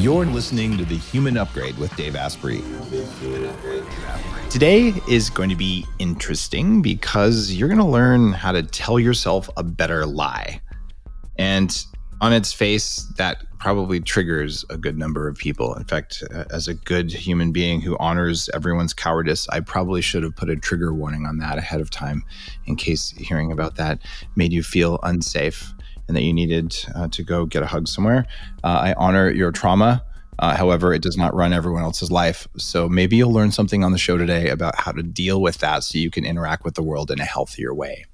You're listening to The Human Upgrade with Dave Asprey. Today is going to be interesting because you're going to learn how to tell yourself a better lie. And on its face, that probably triggers a good number of people. In fact, as a good human being who honors everyone's cowardice, I probably should have put a trigger warning on that ahead of time in case hearing about that made you feel unsafe and that you needed to go get a hug somewhere. I honor your trauma. However, it does not run everyone else's life. So maybe you'll learn something on the show today about how to deal with that so you can interact with the world in a healthier way.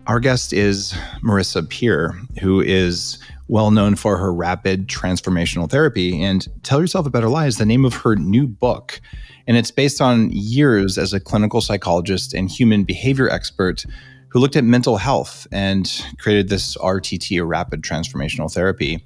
Our guest is Marisa Peer, who is well known for her rapid transformational therapy. And Tell Yourself a Better Lie is the name of her new book. And it's based on years as a clinical psychologist and human behavior expert who looked at mental health and created this RTT, or rapid transformational therapy.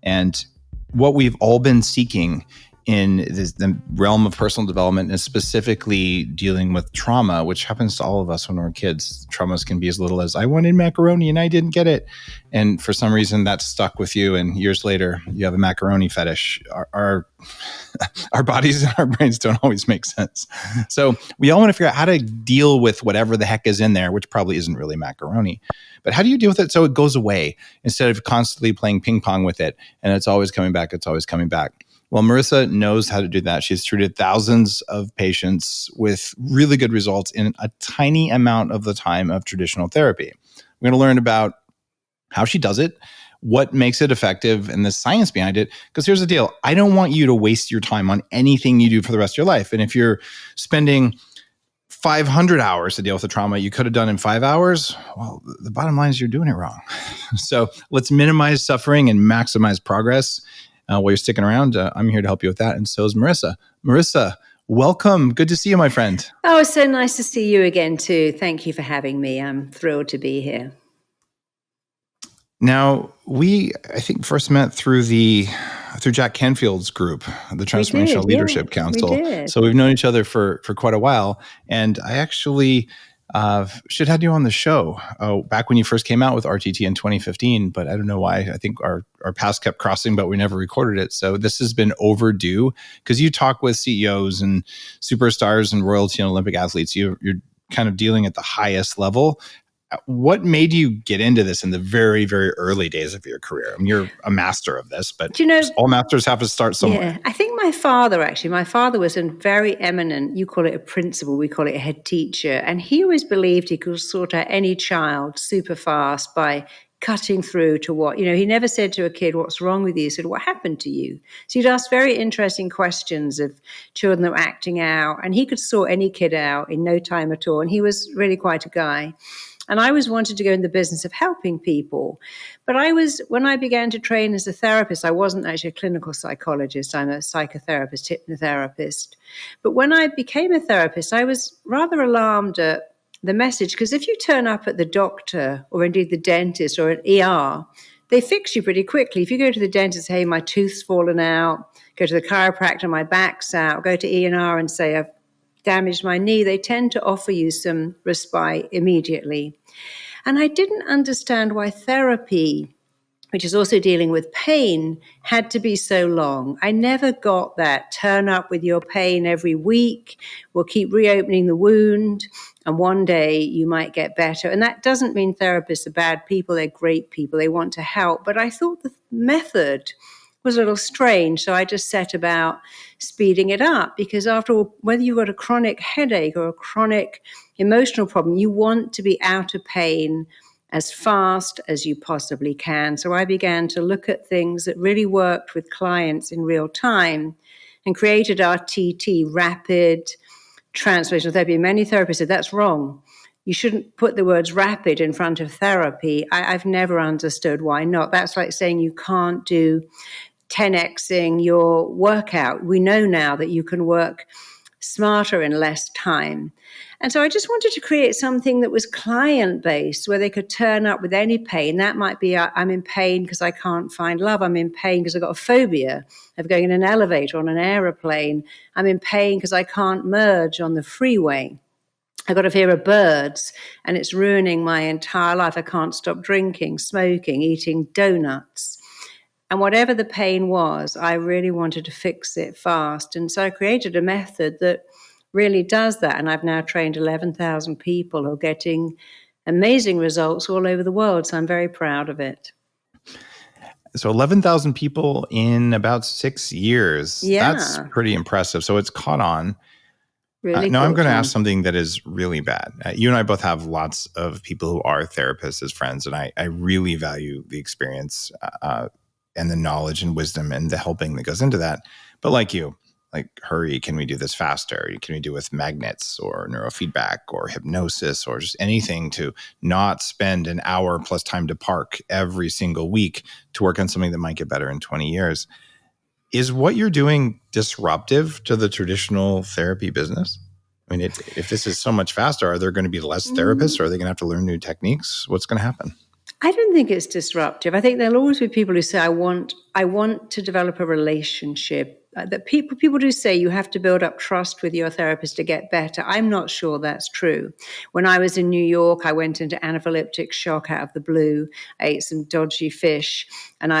And what we've all been seeking in the realm of personal development is specifically dealing with trauma, which happens to all of us when we're kids. Traumas can be as little as, I wanted macaroni and I didn't get it. And for some reason that stuck with you. And years later, you have a macaroni fetish. Our bodies and our brains don't always make sense. So we all want to figure out how to deal with whatever the heck is in there, which probably isn't really macaroni. But how do you deal with it so it goes away instead of constantly playing ping pong with it? And it's always coming back. It's always coming back. Well, Marisa knows how to do that. She's treated thousands of patients with really good results in a tiny amount of the time of traditional therapy. We're going to learn about how she does it, what makes it effective, and the science behind it. Because here's the deal. I don't want you to waste your time on anything you do for the rest of your life. And if you're spending 500 hours to deal with the trauma you could have done in 5 hours, well, the bottom line is you're doing it wrong. So let's minimize suffering and maximize progress. While you're sticking around, I'm here to help you with that. And so is Marisa. Marisa, welcome. Good to see you, my friend. Oh, it's so nice to see you again, too. Thank you for having me. I'm thrilled to be here. Now, I think, first met through Jack Canfield's group, the Transformational Leadership Council. So we've known each other for quite a while. And I actually should have had you on the show back when you first came out with RTT in 2015, but I don't know why. I think our paths kept crossing, but we never recorded it. So this has been overdue because you talk with CEOs and superstars and royalty and Olympic athletes. You're kind of dealing at the highest level. What made you get into this in the very, very early days of your career? I mean, you're a master of this, but all masters have to start somewhere. Yeah, I think my father was a very eminent, you call it a principal, we call it a head teacher. And he always believed he could sort out any child super fast by cutting through to what, he never said to a kid, what's wrong with you? He said, what happened to you? So he'd ask very interesting questions of children that were acting out, and he could sort any kid out in no time at all. And he was really quite a guy. And I always wanted to go in the business of helping people. But when I began to train as a therapist, I wasn't actually a clinical psychologist. I'm a psychotherapist, hypnotherapist. But when I became a therapist, I was rather alarmed at the message, because if you turn up at the doctor or indeed the dentist or an ER, they fix you pretty quickly. If you go to the dentist, hey, my tooth's fallen out, go to the chiropractor, my back's out, go to E&R and say, I've damaged my knee, they tend to offer you some respite immediately. And I didn't understand why therapy, which is also dealing with pain, had to be so long. I never got that. Turn up with your pain every week. We'll keep reopening the wound, and one day you might get better. And that doesn't mean therapists are bad people. They're great people. They want to help. But I thought the method was a little strange. So I just set about speeding it up, because after all, whether you've got a chronic headache or a chronic emotional problem, you want to be out of pain as fast as you possibly can. So I began to look at things that really worked with clients in real time and created RTT, rapid transformational therapy. Many therapists said, that's wrong. You shouldn't put the words rapid in front of therapy. I've never understood why not. That's like saying you can't do 10xing your workout. We know now that you can work smarter in less time. And so I just wanted to create something that was client-based, where they could turn up with any pain. That might be, I'm in pain because I can't find love. I'm in pain because I've got a phobia of going in an elevator, on an aeroplane. I'm in pain because I can't merge on the freeway. I've got a fear of birds, and it's ruining my entire life. I can't stop drinking, smoking, eating donuts. And whatever the pain was, I really wanted to fix it fast. And so I created a method that really does that. And I've now trained 11,000 people who are getting amazing results all over the world. So I'm very proud of it. So 11,000 people in about 6 years. That's Yeah, pretty impressive. So it's caught on. really Now I'm caught going to ask on. something that is really bad. You and I both have lots of people who are therapists as friends, and I really value the experience and the knowledge and wisdom and the helping that goes into that. But like you, like, hurry, can we do this faster? Can we do with magnets or neurofeedback or hypnosis or just anything to not spend an hour plus time to park every single week to work on something that might get better in 20 years? Is what you're doing disruptive to the traditional therapy business? I mean, if this is so much faster, are there going to be less therapists? Or are they going to have to learn new techniques? What's going to happen? I don't think it's disruptive. I think there'll always be people who say, I want to develop a relationship. That people do say you have to build up trust with your therapist to get better. I'm not sure that's true. When I was in New York, I went into anaphylactic shock out of the blue. I ate some dodgy fish, and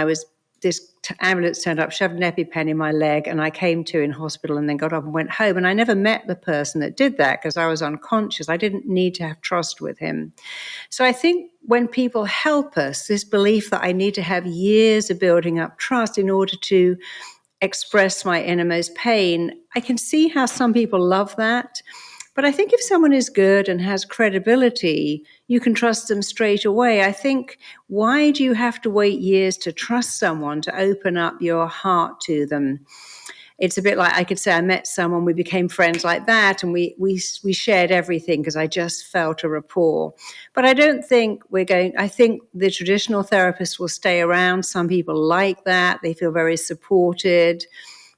this ambulance turned up, shoved an EpiPen in my leg, and I came to in hospital and then got up and went home. And I never met the person that did that because I was unconscious. I didn't need to have trust with him. So I think when people help us, this belief that I need to have years of building up trust in order to express my innermost pain, I can see how some people love that. But I think if someone is good and has credibility, you can trust them straight away. I think, why do you have to wait years to trust someone, to open up your heart to them? It's a bit like, I could say I met someone, we became friends like that, and we shared everything because I just felt a rapport. But I don't think I think the traditional therapists will stay around. Some people like that. They feel very supported.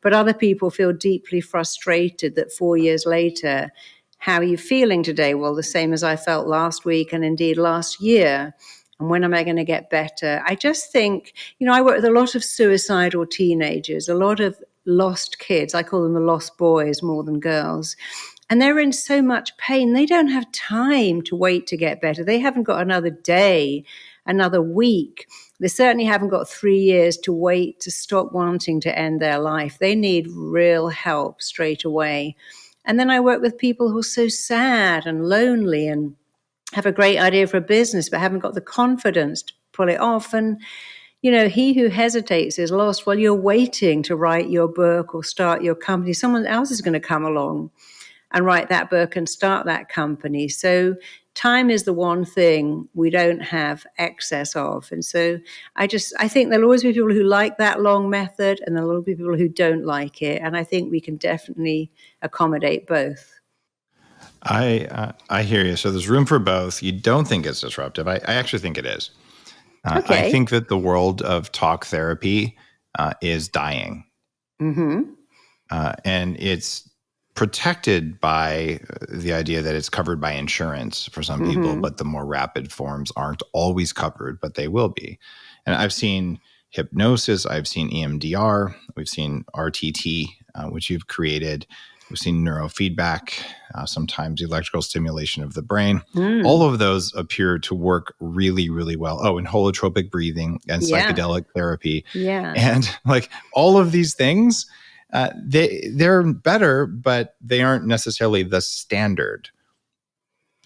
But other people feel deeply frustrated that 4 years later, how are you feeling today? Well, the same as I felt last week and indeed last year. And when am I going to get better? I just think, I work with a lot of suicidal teenagers, a lot of lost kids. I call them the lost boys more than girls. And they're in so much pain. They don't have time to wait to get better. They haven't got another day, another week. They certainly haven't got 3 years to wait to stop wanting to end their life. They need real help straight away. And then I work with people who are so sad and lonely and have a great idea for a business, but haven't got the confidence to pull it off. And, he who hesitates is lost. Well, you're waiting to write your book or start your company. Someone else is going to come along and write that book and start that company. So time is the one thing we don't have excess of. And so I think there'll always be people who like that long method, and there'll be people who don't like it. And I think we can definitely accommodate both. I hear you. So there's room for both. You don't think it's disruptive. I actually think it is. Okay. I think that the world of talk therapy is dying. Mm-hmm. And it's protected by the idea that it's covered by insurance for some people, but the more rapid forms aren't always covered, but they will be. And I've seen hypnosis, I've seen EMDR, we've seen RTT, which you've created. We've seen neurofeedback, sometimes electrical stimulation of the brain. All of those appear to work really, really well. Oh, and holotropic breathing and psychedelic therapy. Yeah. And like all of these things, they're better, but they aren't necessarily the standard.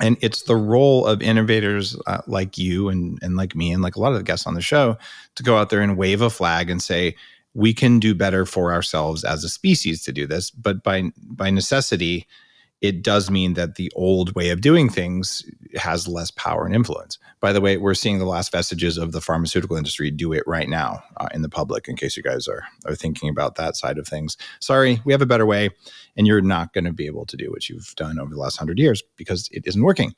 And it's the role of innovators like you and like me and like a lot of the guests on the show to go out there and wave a flag and say, we can do better for ourselves as a species to do this. But by necessity, it does mean that the old way of doing things has less power and influence. By the way, we're seeing the last vestiges of the pharmaceutical industry do it right now in the public, in case you guys are thinking about that side of things. Sorry, we have a better way, and you're not going to be able to do what you've done over the last 100 years because it isn't working.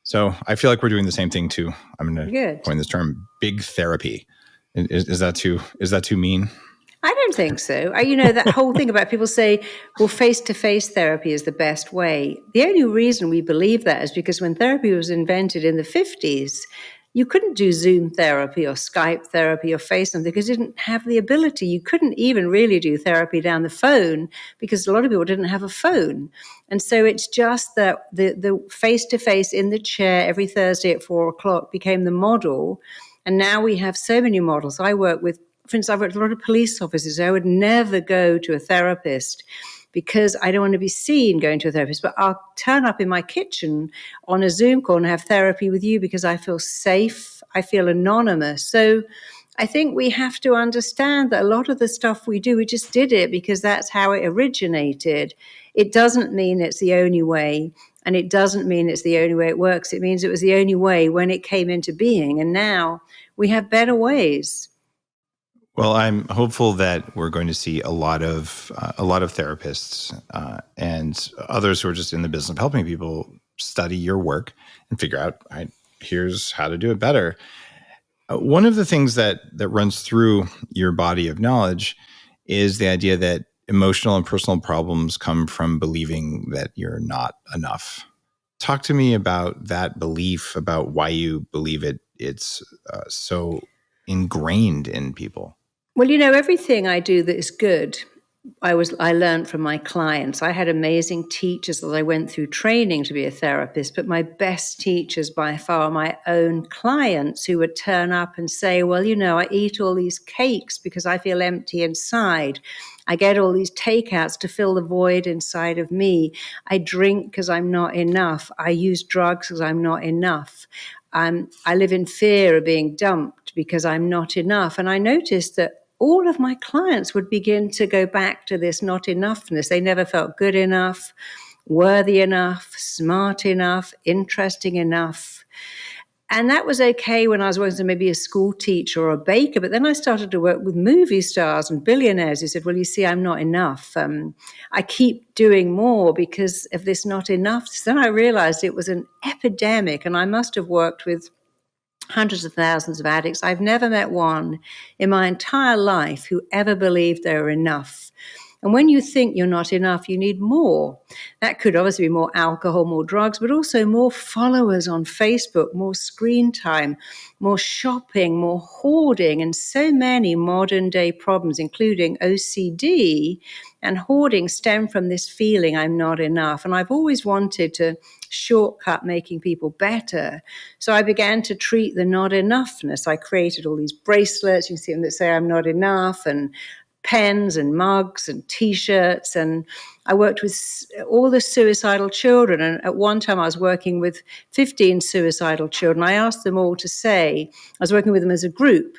So I feel like we're doing the same thing too. I'm going to coin this term, big therapy. Is that too mean? I don't think so. That whole thing about people say, well, face-to-face therapy is the best way. The only reason we believe that is because when therapy was invented in the 50s, you couldn't do Zoom therapy or Skype therapy or FaceTime because you didn't have the ability. You couldn't even really do therapy down the phone because a lot of people didn't have a phone. And so it's just that the face-to-face in the chair every Thursday at 4:00 became the model. And now we have so many models. I work with for instance, I've worked with a lot of police officers. I would never go to a therapist because I don't want to be seen going to a therapist, but I'll turn up in my kitchen on a Zoom call and have therapy with you because I feel safe. I feel anonymous. So I think we have to understand that a lot of the stuff we do, we just did it because that's how it originated. It doesn't mean it's the only way, and it doesn't mean it's the only way it works. It means it was the only way when it came into being, and now we have better ways. Well, I'm hopeful that we're going to see a lot of therapists and others who are just in the business of helping people study your work and figure out, here's how to do it better. One of the things that runs through your body of knowledge is the idea that emotional and personal problems come from believing that you're not enough. Talk to me about that belief, about why you believe it's so ingrained in people. Well, everything I do that is good, I learned from my clients. I had amazing teachers as I went through training to be a therapist, but my best teachers by far are my own clients who would turn up and say, well, I eat all these cakes because I feel empty inside. I get all these takeouts to fill the void inside of me. I drink because I'm not enough. I use drugs because I'm not enough. I live in fear of being dumped because I'm not enough. And I noticed that all of my clients would begin to go back to this not enoughness. They never felt good enough, worthy enough, smart enough, interesting enough. And that was okay when I was working as maybe a school teacher or a baker. But then I started to work with movie stars and billionaires who said, well, you see, I'm not enough. I keep doing more because of this not enough. So then I realized it was an epidemic, and I must have worked with hundreds of thousands of addicts. I've never met one in my entire life who ever believed they were enough. And when you think you're not enough, you need more. That could obviously be more alcohol, more drugs, but also more followers on Facebook, more screen time, more shopping, more hoarding, and so many modern day problems, including OCD and hoarding, stem from this feeling I'm not enough. And I've always wanted to shortcut making people better. So I began to treat the not enoughness. I created all these bracelets. You can see them that say I'm not enough, and pens and mugs and T-shirts. And I worked with all the suicidal children. And at one time I was working with 15 suicidal children. I asked them all to say, I was working with them as a group,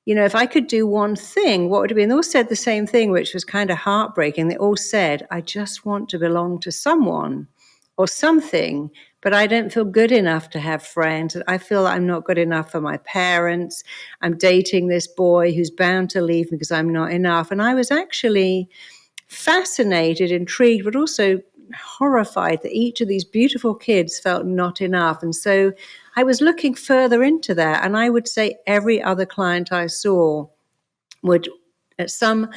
if I could do one thing, what would it be? And they all said the same thing, which was kind of heartbreaking. They all said, I just want to belong to someone or something, but I don't feel good enough to have friends. I feel I'm not good enough for my parents. I'm dating this boy who's bound to leave me because I'm not enough. And I was actually fascinated, intrigued, but also horrified that each of these beautiful kids felt not enough. And so I was looking further into that. And I would say every other client I saw would at some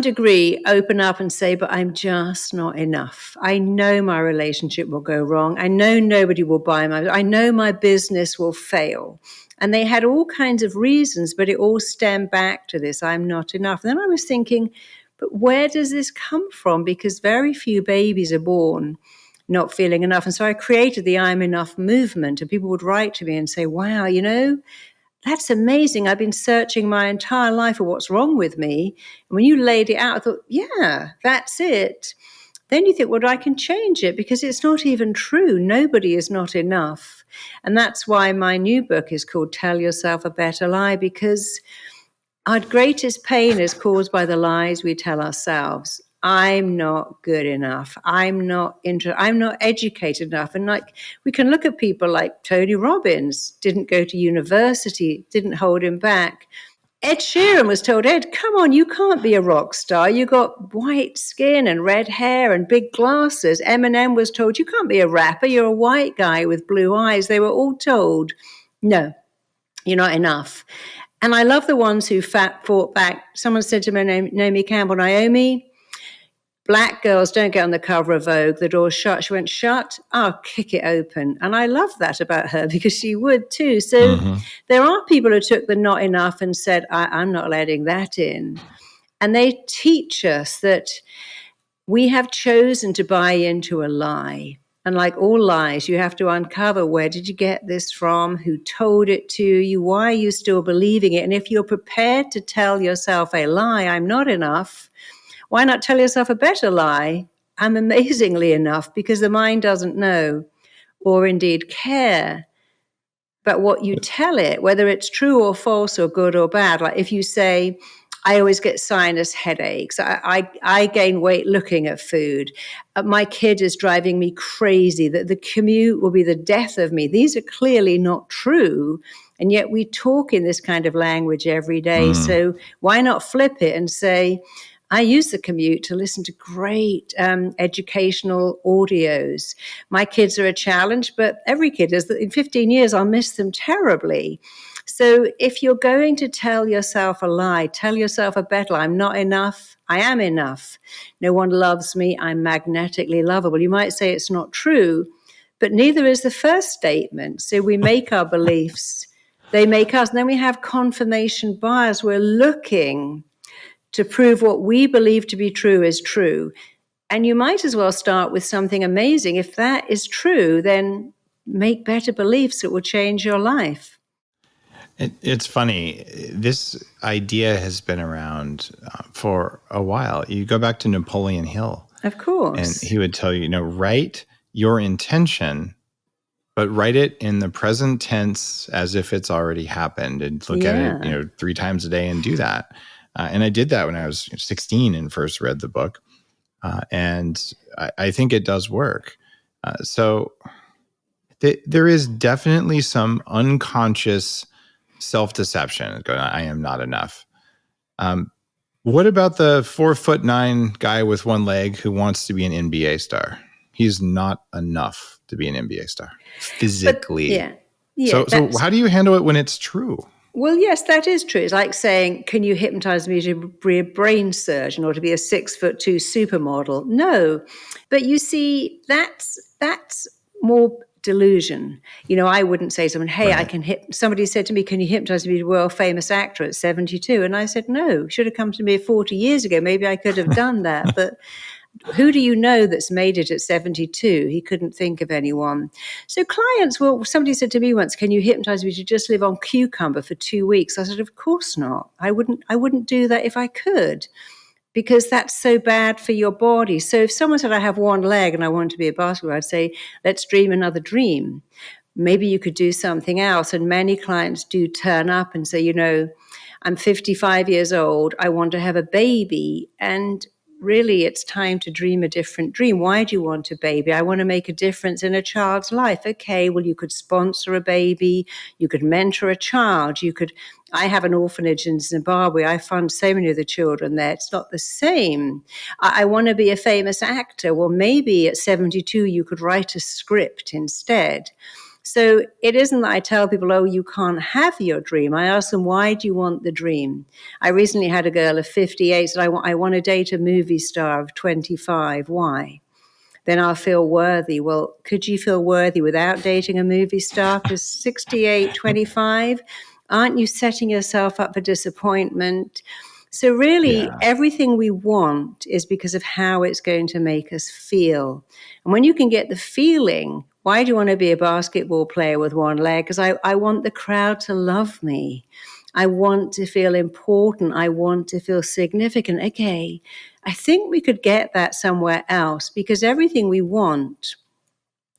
degree open up and say, but I'm just not enough. I know my relationship will go wrong. I know nobody will buy I know my business will fail. And they had all kinds of reasons, but it all stemmed back to this, I'm not enough. And then I was thinking, but where does this come from? Because very few babies are born not feeling enough. And so I created the I'm Enough movement, and people would write to me and say, wow, that's amazing. I've been searching my entire life for what's wrong with me. And when you laid it out, I thought, yeah, that's it. Then you think, well, I can change it because it's not even true. Nobody is not enough. And that's why my new book is called Tell Yourself a Better Lie, because our greatest pain is caused by the lies we tell ourselves. I'm not good enough. I'm not educated enough. And we can look at people like Tony Robbins, didn't go to university, didn't hold him back. Ed Sheeran was told, Ed, come on, you can't be a rock star. You got white skin and red hair and big glasses. Eminem was told, you can't be a rapper. You're a white guy with blue eyes. They were all told, no, you're not enough. And I love the ones who fought back. Someone said to me, Naomi Campbell, Naomi, black girls don't get on the cover of Vogue. The door's shut. She went, shut? I'll kick it open. And I love that about her because she would too. So there are people who took the not enough and said, I'm not letting that in. And they teach us that we have chosen to buy into a lie. And like all lies, you have to uncover, where did you get this from? Who told it to you? Why are you still believing it? And if you're prepared to tell yourself a lie, I'm not enough, why not tell yourself a better lie? I'm amazingly enough, because the mind doesn't know or indeed care. But what you tell it, whether it's true or false or good or bad, like if you say, I always get sinus headaches, I gain weight looking at food, my kid is driving me crazy, that the commute will be the death of me. These are clearly not true. And yet we talk in this kind of language every day. So why not flip it and say, I use the commute to listen to great educational audios. My kids are a challenge, but every kid is. In 15 years, I'll miss them terribly. So if you're going to tell yourself a lie, tell yourself a better lie. I'm not enough. I am enough. No one loves me. I'm magnetically lovable. You might say it's not true, but neither is the first statement. So we make our beliefs. They make us. And then we have confirmation bias. We're looking to prove what we believe to be true is true. And you might as well start with something amazing. If that is true, then make better beliefs that will change your life. It's funny. This idea has been around for a while. You go back to Napoleon Hill. Of course. And he would tell you, write your intention, but write it in the present tense as if it's already happened, and look at it, 3 times a day and do that. And I did that when I was 16 and first read the book. And I think it does work. So there is definitely some unconscious self-deception going, I am not enough. What about the 4'9" guy with one leg who wants to be an NBA star? He's not enough to be an NBA star physically. So how do you handle it when it's true? Well, yes, that is true. It's like saying, can you hypnotize me to be a brain surgeon or to be a 6'2" supermodel? No. But you see, that's more delusion. I wouldn't say to someone, hey, right. Somebody said to me, can you hypnotize me to be a world famous actor at 72? And I said, no, should have come to me 40 years ago. Maybe I could have done that. But who do you know that's made it at 72? He couldn't think of anyone. So clients, somebody said to me once, can you hypnotize me to just live on cucumber for 2 weeks? I said, of course not. I wouldn't do that if I could, because that's so bad for your body. So if someone said, I have one leg and I want to be a basketballer, I'd say, let's dream another dream. Maybe you could do something else. And many clients do turn up and say, I'm 55 years old. I want to have a baby. And really, it's time to dream a different dream. Why do you want a baby? I want to make a difference in a child's life. Okay, well, you could sponsor a baby. You could mentor a child. I have an orphanage in Zimbabwe. I fund so many of the children there. It's not the same. I want to be a famous actor. Well, maybe at 72, you could write a script instead. So it isn't that I tell people, oh, you can't have your dream. I ask them, why do you want the dream? I recently had a girl of 58 said, I want to date a movie star of 25. Why? Then I'll feel worthy. Well, could you feel worthy without dating a movie star? Because 68, 25, aren't you setting yourself up for disappointment? So really, everything we want is because of how it's going to make us feel. And when you can get the feeling, why do you want to be a basketball player with one leg? Because I want the crowd to love me. I want to feel important. I want to feel significant. Okay, I think we could get that somewhere else, because everything we want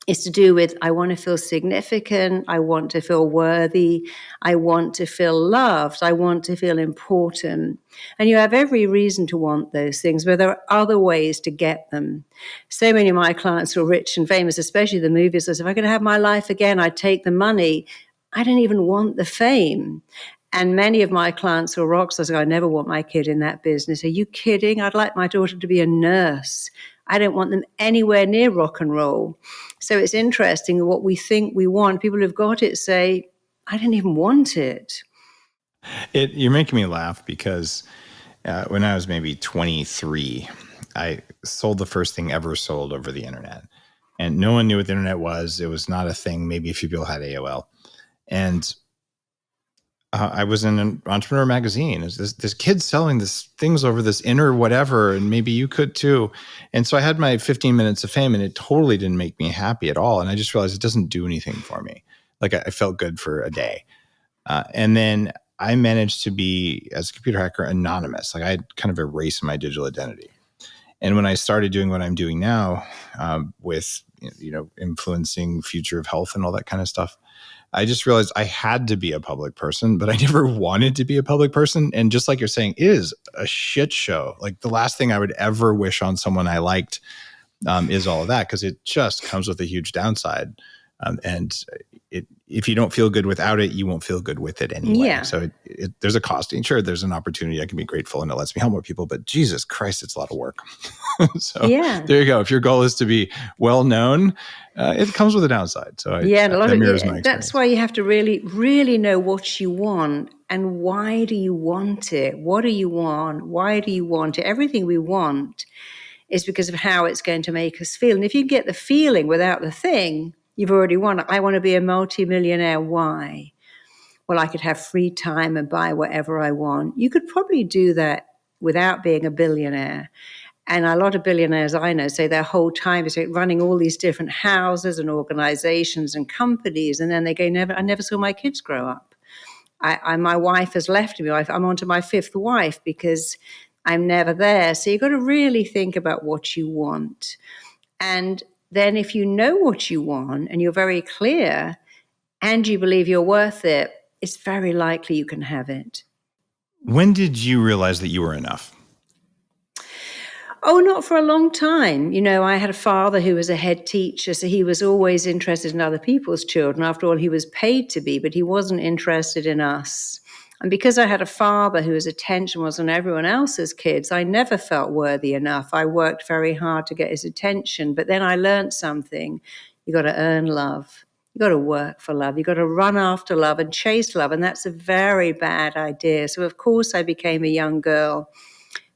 is to do with, I want to feel significant. I want to feel worthy. I want to feel loved. I want to feel important. And you have every reason to want those things, but there are other ways to get them. So many of my clients were rich and famous, especially the movie stars. If I could have my life again, I'd take the money. I don't even want the fame. And many of my clients were rock stars. I never want my kid in that business. Are you kidding? I'd like my daughter to be a nurse. I don't want them anywhere near rock and roll. So it's interesting what we think we want. People who've got it say, I don't even want it. You're making me laugh because when I was maybe 23, I sold the first thing ever sold over the internet. And no one knew what the internet was. It was not a thing. Maybe a few people had AOL. And I was in an entrepreneur magazine. Is this kid selling this things over this inner whatever, and maybe you could too. And so I had my 15 minutes of fame, and it totally didn't make me happy at all. And I just realized it doesn't do anything for me. Like I felt good for a day, and then I managed to be, as a computer hacker, anonymous. Like I had kind of erased my digital identity. And when I started doing what I'm doing now, with influencing future of health and all that kind of stuff, I just realized I had to be a public person, but I never wanted to be a public person. And just like you're saying, it is a shit show. Like the last thing I would ever wish on someone I liked is all of that, because it just comes with a huge downside. And if you don't feel good without it, you won't feel good with it anyway. Yeah. So there's a cost. And sure, there's an opportunity. I can be grateful and it lets me help more people, but Jesus Christ, it's a lot of work. So there you go. If your goal is to be well known, it comes with a downside. So and a lot of that's why you have to really, really know what you want and why do you want it? What do you want? Why do you want it? Everything we want is because of how it's going to make us feel. And if you get the feeling without the thing, you've already won it. I want to be a multimillionaire. Why? Well, I could have free time and buy whatever I want. You could probably do that without being a billionaire. And a lot of billionaires I know say their whole time is running all these different houses and organizations and companies. And then they go, I never saw my kids grow up. My wife has left me. I'm on to my fifth wife because I'm never there. So you've got to really think about what you want. And then if you know what you want and you're very clear and you believe you're worth it, it's very likely you can have it. When did you realize that you were enough? Oh, not for a long time. I had a father who was a head teacher, so he was always interested in other people's children. After all, he was paid to be, but he wasn't interested in us. And because I had a father whose attention was on everyone else's kids, I never felt worthy enough. I worked very hard to get his attention, but then I learned something. You got to earn love. You got to work for love. You got to run after love and chase love, and that's a very bad idea. So, of course, I became a young girl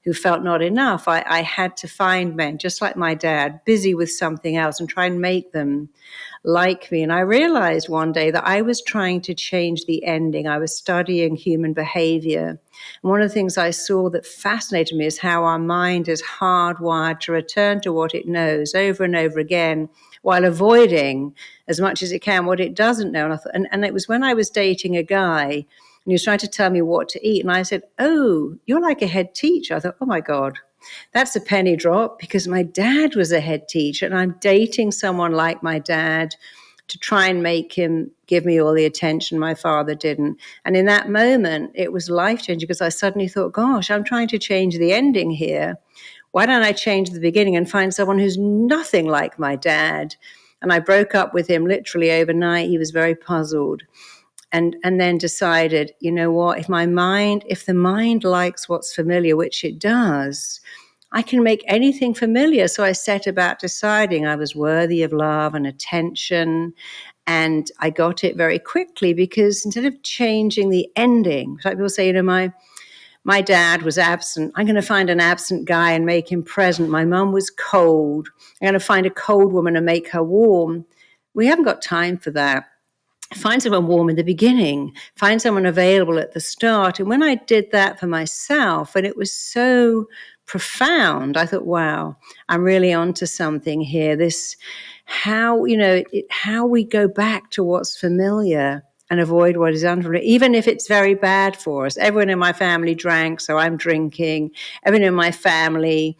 who felt not enough. I had to find men, just like my dad, busy with something else and try and make them like me. And I realized one day that I was trying to change the ending. I was studying human behavior. And one of the things I saw that fascinated me is how our mind is hardwired to return to what it knows over and over again, while avoiding as much as it can what it doesn't know. And it was when I was dating a guy, and he was trying to tell me what to eat. And I said, oh, you're like a head teacher. I thought, oh, my God, that's a penny drop, because my dad was a head teacher and I'm dating someone like my dad to try and make him give me all the attention my father didn't. And in that moment, it was life-changing, because I suddenly thought, gosh, I'm trying to change the ending here. Why don't I change the beginning and find someone who's nothing like my dad? And I broke up with him literally overnight. He was very puzzled. And then decided, you know what, if the mind likes what's familiar, which it does, I can make anything familiar. So I set about deciding I was worthy of love and attention. And I got it very quickly, because instead of changing the ending, like people say, my dad was absent. I'm going to find an absent guy and make him present. My mum was cold. I'm going to find a cold woman and make her warm. We haven't got time for that. Find someone warm in the beginning, find someone available at the start. And when I did that for myself, and it was so profound, I thought, wow, I'm really onto something here. How we go back to what's familiar and avoid what is unfamiliar, even if it's very bad for us. Everyone in my family drank, so I'm drinking. Everyone in my family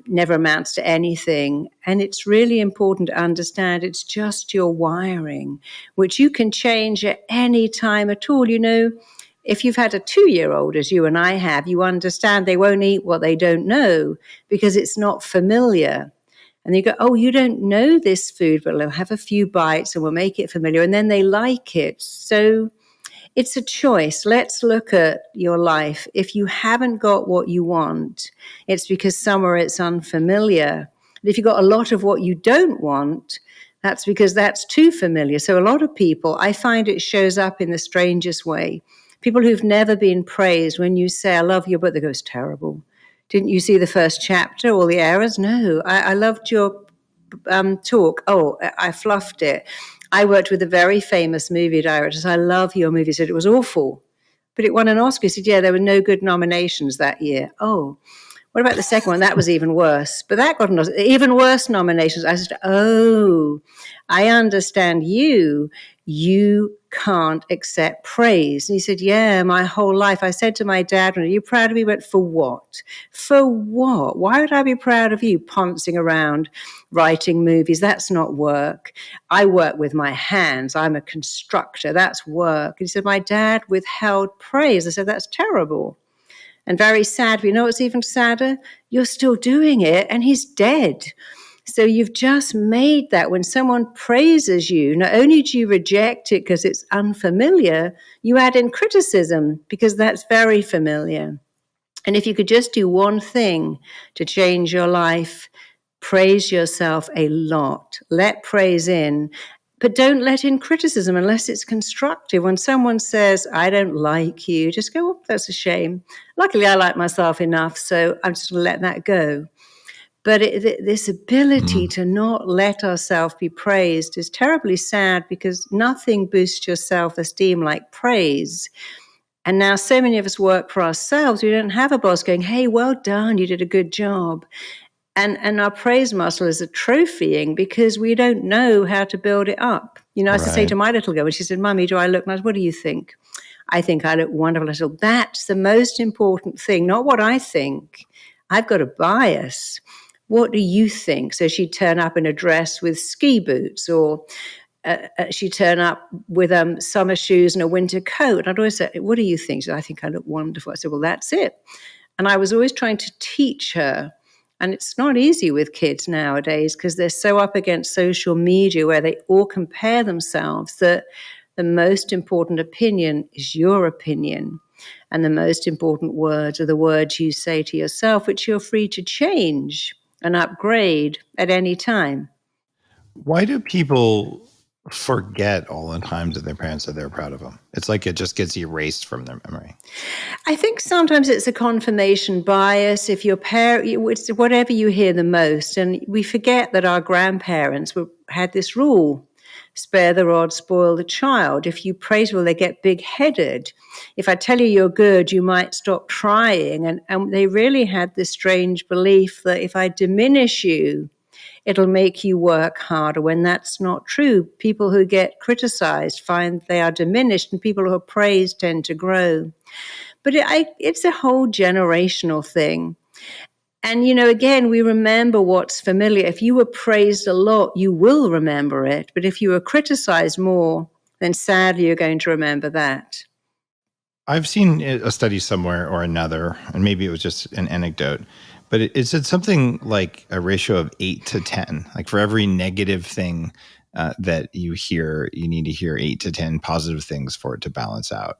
never amounts to anything. And it's really important to understand it's just your wiring, which you can change at any time at all. If you've had a 2-year-old, as you and I have, you understand they won't eat what they don't know because it's not familiar. And you go, oh, you don't know this food, but they'll have a few bites and we'll make it familiar. And then they like it. So it's a choice. Let's look at your life. If you haven't got what you want, it's because somewhere it's unfamiliar. But if you've got a lot of what you don't want, that's because that's too familiar. So a lot of people, I find it shows up in the strangest way. People who've never been praised, when you say, I love your book, they go, it's terrible. Didn't you see the first chapter, all the errors? No, I loved your talk. Oh, I fluffed it. I worked with a very famous movie director. I love your movie. He said it was awful, but it won an Oscar. He said, yeah, there were no good nominations that year. Oh, what about the second one? That was even worse. But that got even worse nominations. I said, oh, I understand you. You can't accept praise. And he said, yeah, my whole life. I said to my dad, are you proud of me? He went, for what? For what? Why would I be proud of you pouncing around writing movies? That's not work. I work with my hands. I'm a constructor. That's work. And he said, my dad withheld praise. I said, that's terrible. And very sad. You know what's even sadder? You're still doing it and he's dead. So you've just made that when someone praises you, not only do you reject it because it's unfamiliar, you add in criticism because that's very familiar. And if you could just do one thing to change your life, praise yourself a lot. Let praise in. But don't let in criticism unless it's constructive. When someone says, I don't like you, just go, oh, that's a shame. Luckily, I like myself enough, so I'm just going to let that go. But this ability to not let ourselves be praised is terribly sad because nothing boosts your self-esteem like praise. And now so many of us work for ourselves. We don't have a boss going, hey, well done, you did a good job. And our praise muscle is atrophying because we don't know how to build it up. You know, I used to say to my little girl, when she said, Mummy, do I look nice? What do you think? I think I look wonderful. I said, that's the most important thing, not what I think. I've got a bias. What do you think? So she'd turn up in a dress with ski boots, or she'd turn up with summer shoes and a winter coat. I'd always say, what do you think? She said, I think I look wonderful. I said, well, that's it. And I was always trying to teach her. And it's not easy with kids nowadays because they're so up against social media where they all compare themselves, that the most important opinion is your opinion. And the most important words are the words you say to yourself, which you're free to change and upgrade at any time. Why do people forget all the times that their parents said they're proud of them? It's like it just gets erased from their memory. I think sometimes it's a confirmation bias. If your parent, it's whatever you hear the most, and we forget that our grandparents had this rule: spare the rod, spoil the child. If you praise, well, they get big-headed. If I tell you you're good, you might stop trying. And they really had this strange belief that if I diminish you, it'll make you work harder, when that's not true. People who get criticized find they are diminished, and people who are praised tend to grow. But it's a whole generational thing. And, you know, again, we remember what's familiar. If you were praised a lot, you will remember it. But if you were criticized more, then sadly, you're going to remember that. I've seen a study somewhere or another, and maybe it was just an anecdote, but it said something like a ratio of 8 to 10. Like for every negative thing that you hear, you need to hear 8 to 10 positive things for it to balance out.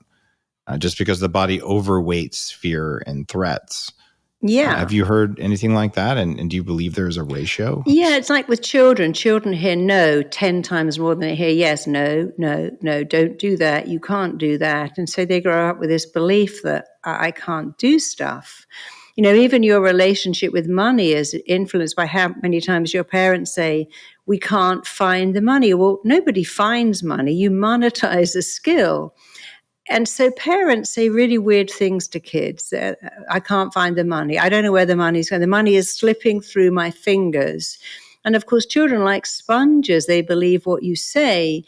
Just because the body overweights fear and threats. Yeah. Have you heard anything like that? And do you believe there's a ratio? Yeah, it's like with children. Children hear no 10 times more than they hear yes. No, no, no, don't do that. You can't do that. And so they grow up with this belief that I can't do stuff. You know, even your relationship with money is influenced by how many times your parents say, we can't find the money. Well, nobody finds money. You monetize a skill. And so parents say really weird things to kids. I can't find the money. I don't know where the money's going. The money is slipping through my fingers. And of course, children like sponges. They believe what you say.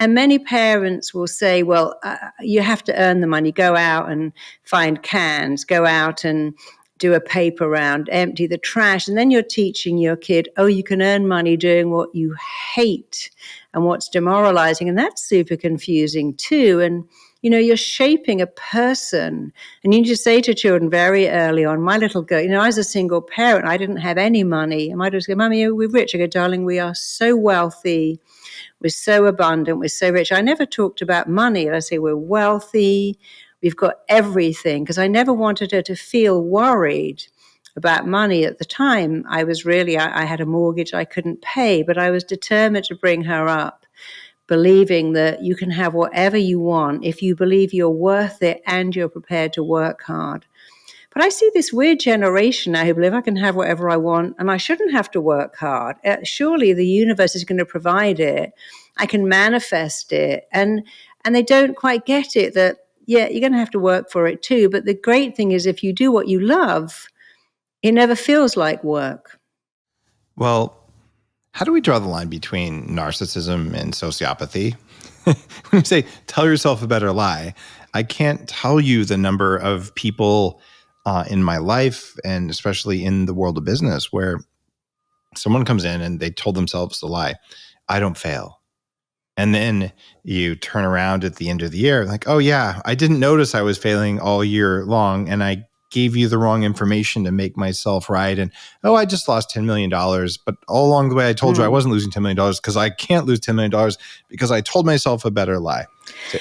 And many parents will say, well, you have to earn the money. Go out and find cans. Go out and do a paper round. Empty the trash. And then you're teaching your kid, oh, you can earn money doing what you hate and what's demoralizing. And that's super confusing too. And you know, you're shaping a person. And you need to say to children very early on, my little girl, you know, I was a single parent. I didn't have any money. And my daughter go, Mummy, we're rich. I go, darling, we are so wealthy. We're so abundant. We're so rich. I never talked about money. I say we're wealthy. We've got everything. Because I never wanted her to feel worried about money at the time. I had a mortgage I couldn't pay, but I was determined to bring her up believing that you can have whatever you want if you believe you're worth it and you're prepared to work hard. But I see this weird generation now who believe I can have whatever I want and I shouldn't have to work hard. Surely the universe is going to provide it. I can manifest it. And they don't quite get it that, yeah, you're going to have to work for it too. But the great thing is if you do what you love, it never feels like work. Well, how do we draw the line between narcissism and sociopathy? When you say, tell yourself a better lie, I can't tell you the number of people in my life, and especially in the world of business, where someone comes in and they told themselves the lie, I don't fail. And then you turn around at the end of the year, like, oh yeah, I didn't notice I was failing all year long, and I gave you the wrong information to make myself right. And oh, I just lost $10 million. But all along the way, I told you I wasn't losing $10 million because I can't lose $10 million because I told myself a better lie. So,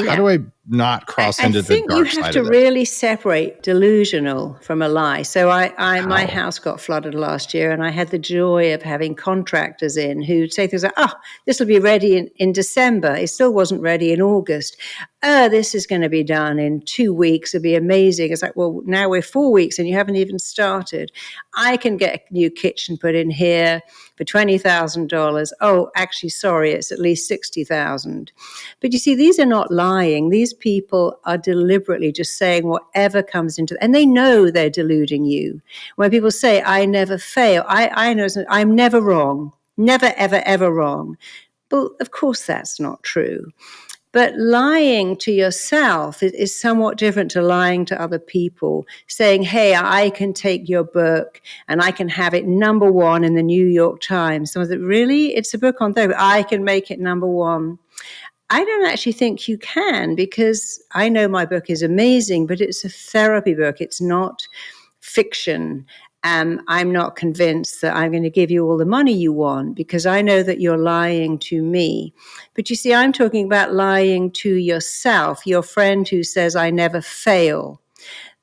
how do I not cross into the dark side of it? I think you have to really separate delusional from a lie. So my house got flooded last year, and I had the joy of having contractors in who'd say things like, oh, this will be ready in December. It still wasn't ready in August. This is going to be done in 2 weeks. It'll be amazing. It's like, well, now we're 4 weeks and you haven't even started. I can get a new kitchen put in here for $20,000. Oh, actually, sorry, it's at least $60,000. But you see, these are not lying. These people are deliberately just saying whatever comes into, and they know they're deluding you. When people say, I never fail, I know I'm never wrong, never, ever, ever wrong. Well, of course, that's not true. But lying to yourself is somewhat different to lying to other people, saying, hey, I can take your book and I can have it number one in the New York Times. So really, it's a book on therapy. I can make it number one. I don't actually think you can, because I know my book is amazing, but it's a therapy book. It's not fiction. I'm not convinced that I'm going to give you all the money you want, because I know that you're lying to me. But you see, I'm talking about lying to yourself, your friend who says, I never fail.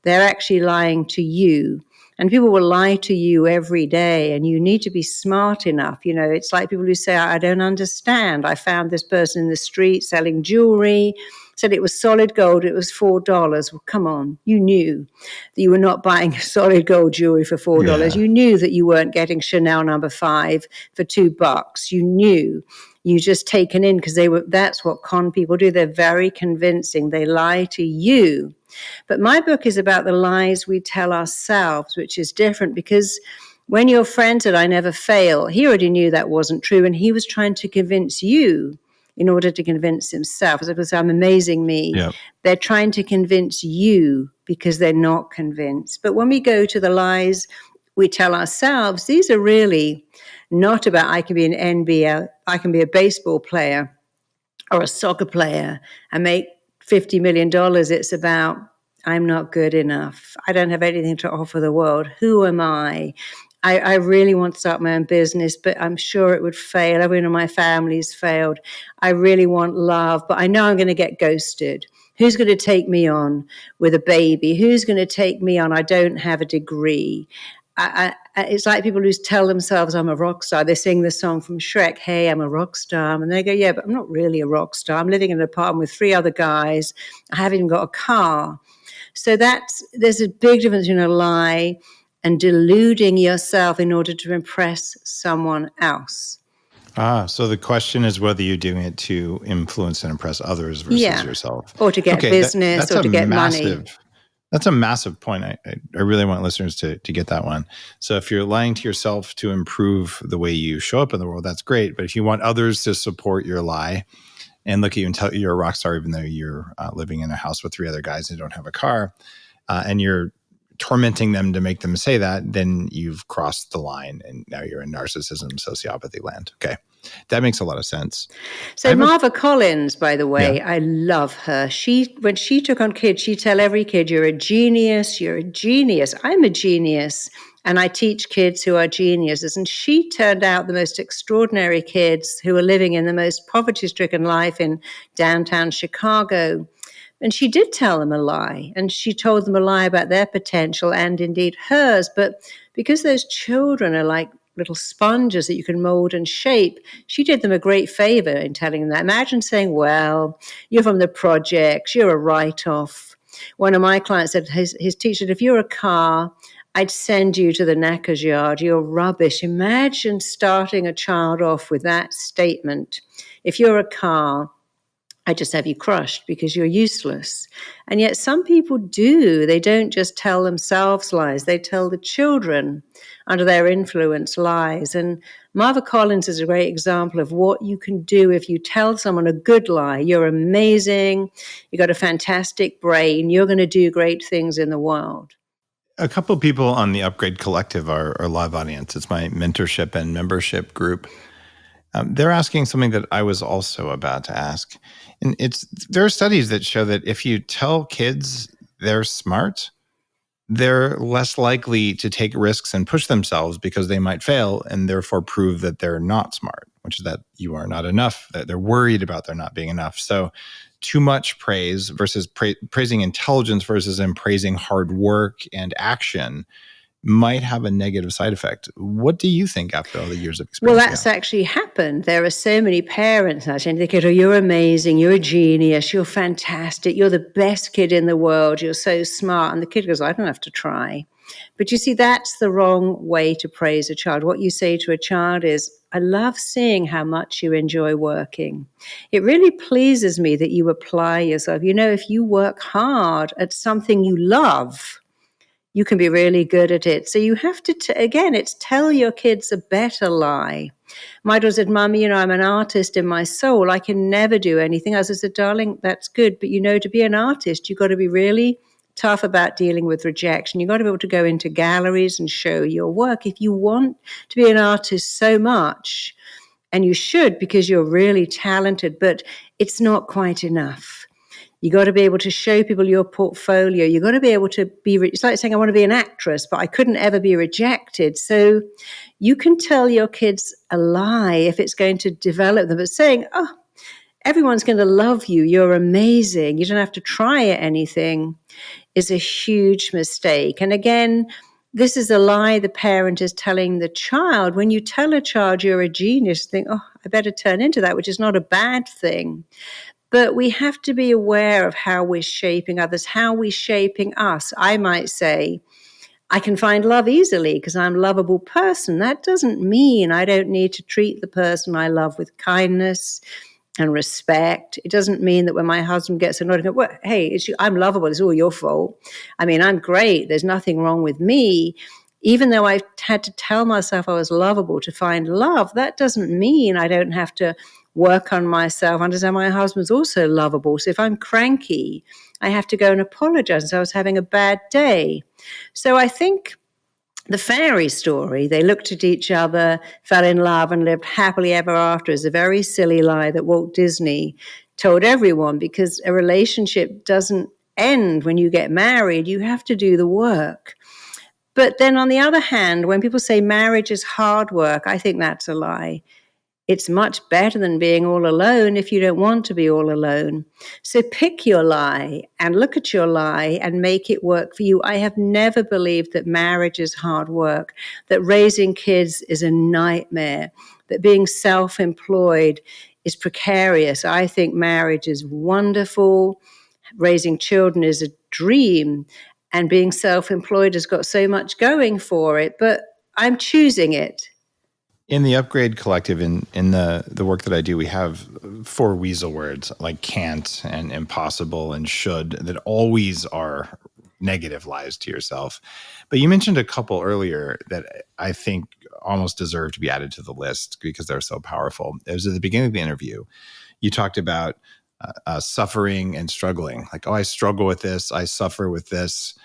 They're actually lying to you. And people will lie to you every day, and you need to be smart enough. You know, it's like people who say, I don't understand. I found this person in the street selling jewelry, said it was solid gold, it was $4. Well, come on. You knew that you were not buying solid gold jewelry for $4. Yeah. You knew that you weren't getting Chanel No. 5 for $2. You knew. You just taken in because that's what con people do. They're very convincing. They lie to you. But my book is about the lies we tell ourselves, which is different, because when your friend said, I never fail, he already knew that wasn't true. And he was trying to convince you in order to convince himself. As I say, I'm amazing me. Yep. They're trying to convince you because they're not convinced. But when we go to the lies we tell ourselves, these are really not about I can be an NBA, I can be a baseball player or a soccer player and make $50 million. It's about, I'm not good enough. I don't have anything to offer the world. Who am I? I really want to start my own business, but I'm sure it would fail. Everyone in my family's failed. I really want love, but I know I'm going to get ghosted. Who's going to take me on with a baby? Who's going to take me on? I don't have a degree. It's like people who tell themselves I'm a rock star. They sing the song from Shrek, hey, I'm a rock star. And they go, yeah, but I'm not really a rock star. I'm living in an apartment with 3 other guys. I haven't even got a car. So there's a big difference between a lie and deluding yourself in order to impress someone else. So the question is whether you're doing it to influence and impress others versus yourself. Or to get business or to get money. That's a massive point. I really want listeners to get that one. So if you're lying to yourself to improve the way you show up in the world, that's great. But if you want others to support your lie and look at you and tell you you're a rock star, even though you're living in a house with 3 other guys who don't have a car, and you're tormenting them to make them say that, then you've crossed the line and now you're in narcissism, sociopathy land. Okay. That makes a lot of sense. So Marva Collins, by the way, I love her. When she took on kids, she'd tell every kid, you're a genius, you're a genius. I'm a genius. And I teach kids who are geniuses. And she turned out the most extraordinary kids who were living in the most poverty-stricken life in downtown Chicago. And she did tell them a lie, and she told them a lie about their potential and indeed hers. But because those children are like little sponges that you can mold and shape, she did them a great favor in telling them that. Imagine saying, well, you're from the projects, you're a write-off. One of my clients said his teacher, if you're a car, I'd send you to the knacker's yard. You're rubbish. Imagine starting a child off with that statement. If you're a car, I just have you crushed because you're useless. And yet some people do. They don't just tell themselves lies. They tell the children under their influence lies. And Marva Collins is a great example of what you can do if you tell someone a good lie. You're amazing. You got a fantastic brain. You're going to do great things in the world. A couple of people on the Upgrade Collective are live audience. It's my mentorship and membership group. They're asking something that I was also about to ask. And there are studies that show that if you tell kids they're smart, they're less likely to take risks and push themselves because they might fail and therefore prove that they're not smart, which is that you are not enough, that they're worried about there not being enough. So too much praise versus praising intelligence versus praising hard work and action might have a negative side effect. What do you think after all the years of experience? Well, that's actually happened. There are so many parents actually, they go, oh, you're amazing, you're a genius, you're fantastic, you're the best kid in the world, you're so smart. And the kid goes, I don't have to try. But you see, that's the wrong way to praise a child. What you say to a child is, I love seeing how much you enjoy working. It really pleases me that you apply yourself. You know, if you work hard at something you love, you can be really good at it. So you have to, again, it's tell your kids a better lie. My daughter said, Mommy, I'm an artist in my soul. I can never do anything else. I said, darling, that's good. But to be an artist, you've got to be really tough about dealing with rejection. You've got to be able to go into galleries and show your work. If you want to be an artist so much, and you should because you're really talented, but it's not quite enough. You got to be able to show people your portfolio. You got to be able to it's like saying, I want to be an actress, but I couldn't ever be rejected. So you can tell your kids a lie if it's going to develop them, but saying, oh, everyone's going to love you. You're amazing. You don't have to try at anything is a huge mistake. And again, this is a lie the parent is telling the child. When you tell a child you're a genius, think, oh, I better turn into that, which is not a bad thing. But we have to be aware of how we're shaping others, how we're shaping us. I might say, I can find love easily because I'm a lovable person. That doesn't mean I don't need to treat the person I love with kindness and respect. It doesn't mean that when my husband gets annoyed, I go, well, hey, I'm lovable. It's all your fault. I mean, I'm great. There's nothing wrong with me. Even though I had to tell myself I was lovable to find love, that doesn't mean I don't have to work on myself. Understand my husband's also lovable. So if I'm cranky, I have to go and apologize. So I was having a bad day. So I think the fairy story, they looked at each other, fell in love, and lived happily ever after, is a very silly lie that Walt Disney told everyone, because a relationship doesn't end when you get married. You have to do the work. But then on the other hand, when people say marriage is hard work, I think that's a lie. It's much better than being all alone if you don't want to be all alone. So pick your lie and look at your lie and make it work for you. I have never believed that marriage is hard work, that raising kids is a nightmare, that being self-employed is precarious. I think marriage is wonderful. Raising children is a dream. And being self-employed has got so much going for it, but I'm choosing it. In the Upgrade Collective, in the work that I do, we have 4 weasel words like can't and impossible and should that always are negative lies to yourself. But you mentioned a couple earlier that I think almost deserve to be added to the list because they're so powerful. It was at the beginning of the interview. You talked about suffering and struggling. Like, oh, I struggle with this. I suffer with this.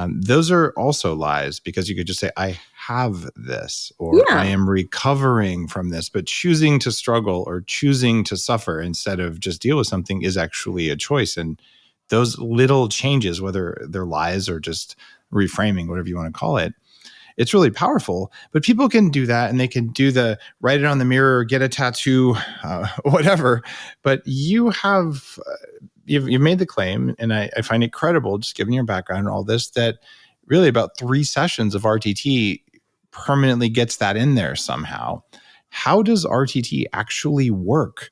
Those are also lies because you could just say, I have this, or I am recovering from this, but choosing to struggle or choosing to suffer instead of just deal with something is actually a choice. And those little changes, whether they're lies or just reframing, whatever you want to call it, it's really powerful. But people can do that, and they can do the write it on the mirror, get a tattoo, whatever. But you have... You've made the claim, and I find it credible, just given your background and all this, that really about 3 sessions of RTT permanently gets that in there somehow. How does RTT actually work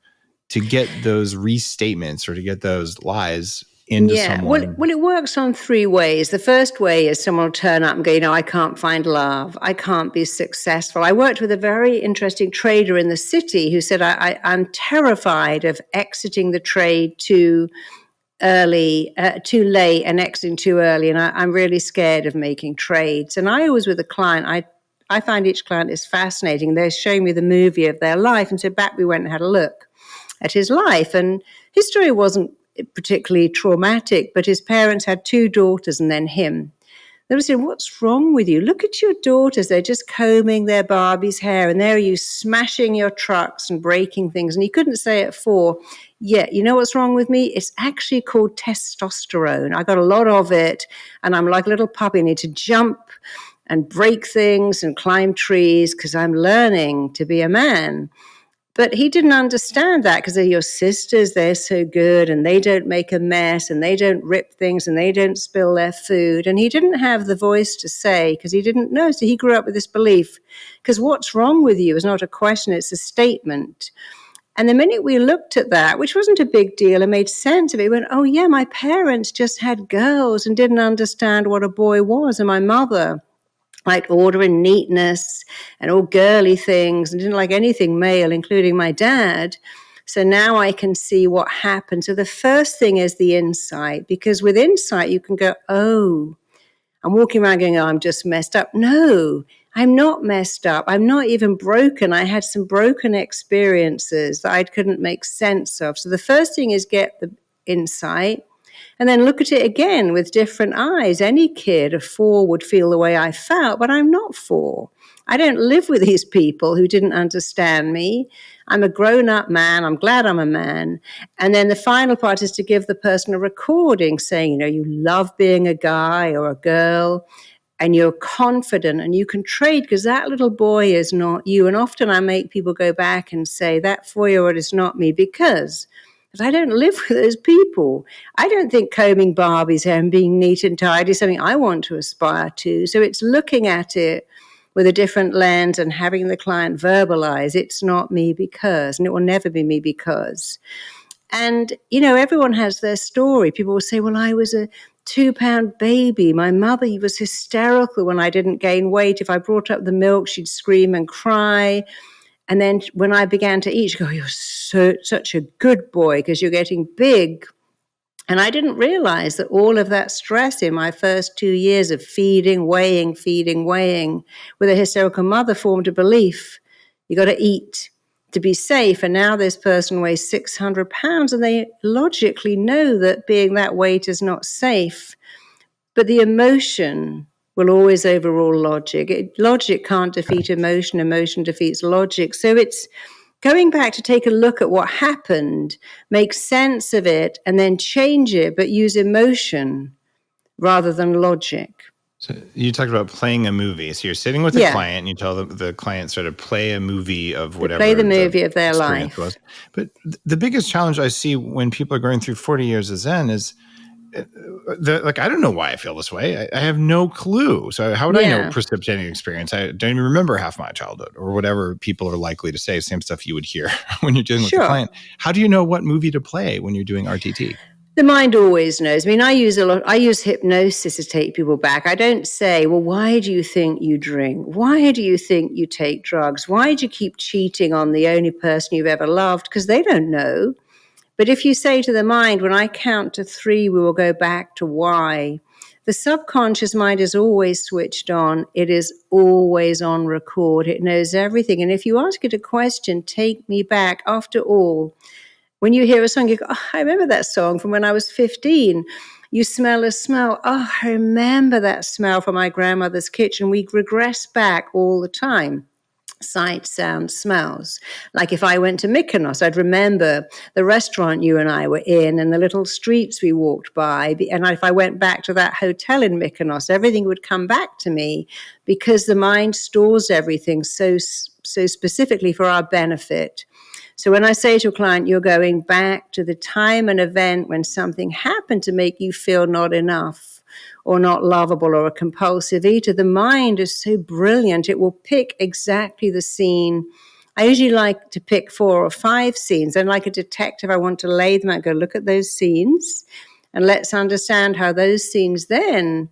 to get those restatements or to get those lies into Yeah, well, someone? well, it works on three ways. The first way is someone will turn up and go, I can't find love. I can't be successful. I worked with a very interesting trader in the city who said, I'm terrified of exiting the trade too late and exiting too early. And I'm really scared of making trades. And I always, with a client, I find each client is fascinating. They're showing me the movie of their life. And so back we went and had a look at his life. And his story wasn't particularly traumatic, but his parents had two daughters and then him. They were saying, what's wrong with you? Look at your daughters. They're just combing their Barbie's hair, and there are you smashing your trucks and breaking things. And he couldn't say at 4, yeah, you know what's wrong with me? It's actually called testosterone. I got a lot of it, and I'm like a little puppy. I need to jump and break things and climb trees because I'm learning to be a man. But he didn't understand that because they're your sisters, they're so good, and they don't make a mess, and they don't rip things, and they don't spill their food. And he didn't have the voice to say because he didn't know. So he grew up with this belief, because what's wrong with you is not a question, it's a statement. And the minute we looked at that, which wasn't a big deal and made sense of it, we went, oh yeah, my parents just had girls and didn't understand what a boy was, and my mother liked order and neatness and all girly things and didn't like anything male, including my dad. So now I can see what happened. So the first thing is the insight, because with insight, you can go, oh, I'm walking around going, oh, I'm just messed up. No, I'm not messed up. I'm not even broken. I had some broken experiences that I couldn't make sense of. So the first thing is get the insight. And then look at it again with different eyes. Any kid of 4 would feel the way I felt, but I'm not 4. I don't live with these people who didn't understand me. I'm a grown-up man. I'm glad I'm a man. And then the final part is to give the person a recording saying, you love being a guy or a girl, and you're confident and you can trade because that little boy is not you. And often I make people go back and say, that 4-year-old is not me because I don't live with those people. I don't think combing Barbie's hair and being neat and tidy is something I want to aspire to. So it's looking at it with a different lens and having the client verbalize, it's not me because, and it will never be me because. And, everyone has their story. People will say, well, I was a 2-pound baby. My mother was hysterical when I didn't gain weight. If I brought up the milk, she'd scream and cry. And then when I began to eat, she'd go, you're such a good boy because you're getting big. And I didn't realize that all of that stress in my first 2 years of feeding, weighing with a hysterical mother formed a belief. You got to eat to be safe. And now this person weighs 600 pounds and they logically know that being that weight is not safe. But the emotion will always overrule logic. Logic can't defeat emotion. Emotion defeats logic. So it's going back to take a look at what happened, make sense of it, and then change it, but use emotion rather than logic. So you talked about playing a movie. So you're sitting with a client and you tell the client sort of play a movie of whatever. Play the movie of their life. Was. But the biggest challenge I see when people are going through 40 years of Zen is I don't know why I feel this way. I have no clue. So how would I know precipitating experience? I don't even remember half my childhood or whatever people are likely to say, same stuff you would hear when you're dealing with the client. How do you know what movie to play when you're doing RTT? The mind always knows. I mean, I use hypnosis to take people back. I don't say, well, why do you think you drink? Why do you think you take drugs? Why do you keep cheating on the only person you've ever loved? Because they don't know. But if you say to the mind, when I count to 3, we will go back to why. The subconscious mind is always switched on. It is always on record. It knows everything. And if you ask it a question, take me back. After all, when you hear a song, you go, oh, I remember that song from when I was 15. You smell a smell. Oh, I remember that smell from my grandmother's kitchen. We regress back all the time. Sight, sound, smells. Like if I went to Mykonos, I'd remember the restaurant you and I were in and the little streets we walked by. And if I went back to that hotel in Mykonos, everything would come back to me because the mind stores everything so specifically for our benefit. So when I say to a client, you're going back to the time and event when something happened to make you feel not enough or not lovable or a compulsive eater, the mind is so brilliant. It will pick exactly the scene. I usually like to pick 4 or 5 scenes. And like a detective, I want to lay them out, go look at those scenes And let's understand how those scenes then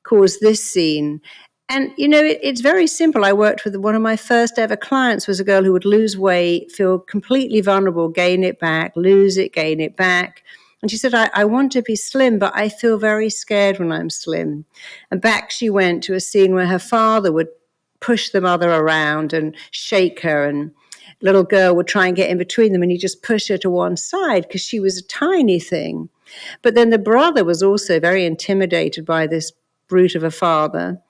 cause this scene. And, it's very simple. I worked with one of my first ever clients was a girl who would lose weight, feel completely vulnerable, gain it back, lose it, gain it back. And she said, I want to be slim, but I feel very scared when I'm slim. And back she went to a scene where her father would push the mother around and shake her, and little girl would try and get in between them, and he just push her to one side because she was a tiny thing. But then the brother was also very intimidated by this brute of a father.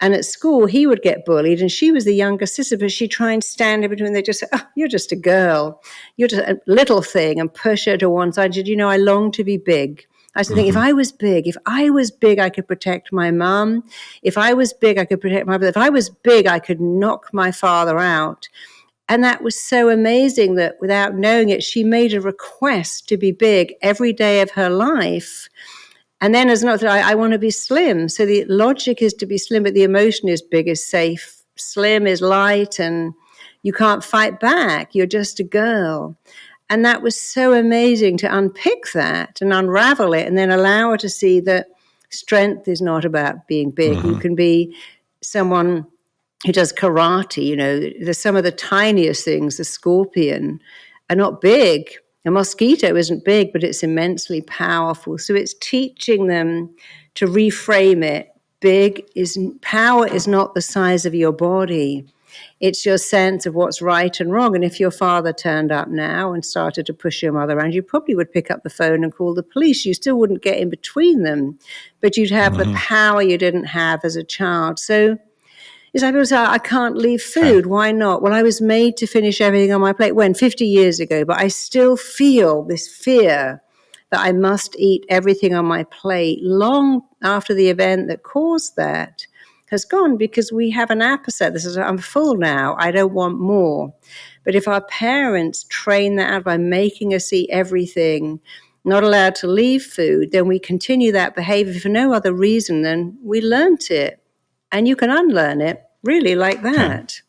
And at school, he would get bullied, and she was the younger sister, but she'd try and stand in between. They just say, oh, you're just a girl. You're just a little thing, and push her to one side. She said, I long to be big. I used to think, if I was big, I could protect my mom. If I was big, I could protect my brother. If I was big, I could knock my father out. And that was so amazing that without knowing it, she made a request to be big every day of her life. And then as another, I want to be slim. So the logic is to be slim, but the emotion is big is safe. Slim is light, and you can't fight back. You're just a girl. And that was so amazing to unpick that and unravel it, and then allow her to see that strength is not about being big. You can be someone who does karate. There's some of the tiniest things, the scorpion, are not big. A mosquito isn't big, but it's immensely powerful. So it's teaching them to reframe it. Power is not the size of your body. It's your sense of what's right and wrong. And if your father turned up now and started to push your mother around, you probably would pick up the phone and call the police. You still wouldn't get in between them, but you'd have the power you didn't have as a child. So it's like people say, I can't leave food. Why not? Well, I was made to finish everything on my plate. 50 years ago, but I still feel this fear that I must eat everything on my plate long after the event that caused that has gone, because we have an opposite. This is, I'm full now. I don't want more. But if our parents train that out by making us eat everything, not allowed to leave food, then we continue that behavior for no other reason than we learnt it. And you can unlearn it really like that.